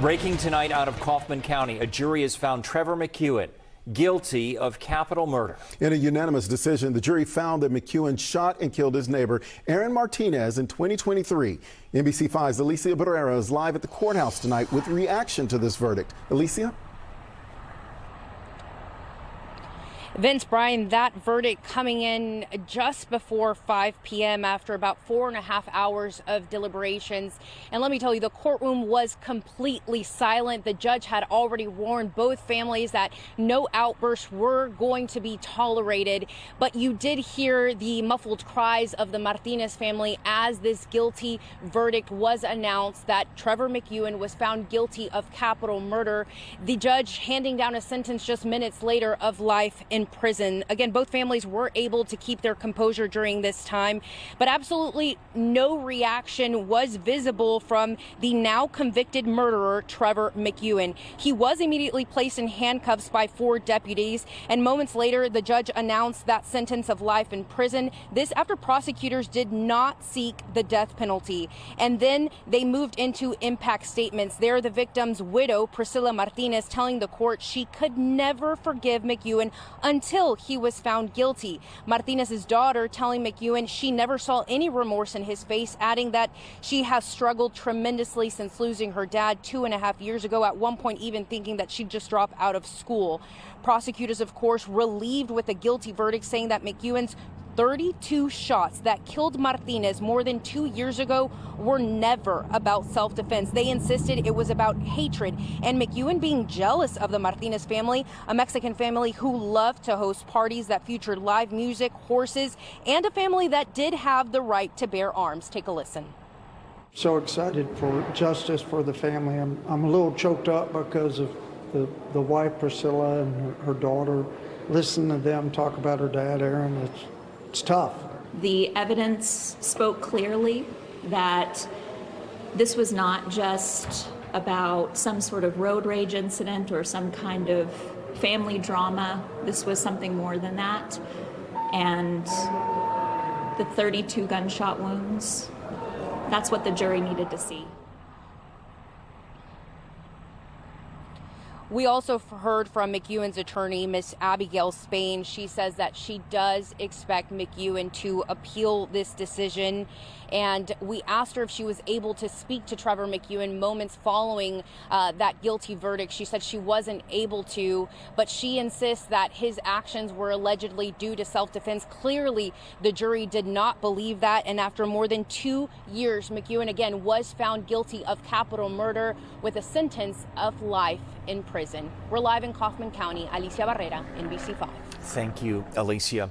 Breaking tonight out of Kaufman County, a jury has found Trevor McEuen guilty of capital murder. In a unanimous decision, the jury found that McEuen shot and killed his neighbor, Aaron Martinez, in 2023. NBC5's Alicia Barrera is live at the courthouse tonight with reaction to this verdict. Alicia? Vince, Brian, that verdict coming in just before 5 p.m. after about 4.5 hours of deliberations. And let me tell you, the courtroom was completely silent. The judge had already warned both families that no outbursts were going to be tolerated. But you did hear the muffled cries of the Martinez family as this guilty verdict was announced that Trevor McEuen was found guilty of capital murder. The judge handing down a sentence just minutes later of life in prison. Again, both families were able to keep their composure during this time, but absolutely no reaction was visible from the now convicted murderer, Trevor McEuen. He was immediately placed in handcuffs by 4 deputies, and moments later, the judge announced that sentence of life in prison. This after prosecutors did not seek the death penalty. And then they moved into impact statements. There, the victim's widow, Priscilla Martinez, telling the court she could never forgive McEuen until he was found guilty. Martinez's daughter telling McEuen she never saw any remorse in his face, adding that she has struggled tremendously since losing her dad 2.5 years ago, at one point even thinking that she'd just drop out of school. Prosecutors, of course, relieved with a guilty verdict, saying that McEwen's 32 shots that killed Martinez more than 2 years ago were never about self-defense. They insisted it was about hatred and McEuen being jealous of the Martinez family, a Mexican family who loved to host parties that featured live music, horses, and a family that did have the right to bear arms. Take a listen. So excited for justice for the family. I'm a little choked up because of the wife, Priscilla, and her daughter. Listen to them talk about her dad, Aaron. It's tough. The evidence spoke clearly that this was not just about some sort of road rage incident or some kind of family drama. This was something more than that. And the 32 gunshot wounds, that's what the jury needed to see. We also heard from McEwen's attorney, Miss Abigail Spain. She says that she does expect McEuen to appeal this decision. And we asked her if she was able to speak to Trevor McEuen moments following that guilty verdict. She said she wasn't able to, but she insists that his actions were allegedly due to self-defense. Clearly, the jury did not believe that. And after more than 2 years, McEuen again was found guilty of capital murder with a sentence of life in prison. We're live in Kaufman County. Alicia Barrera, NBC5. Thank you, Alicia.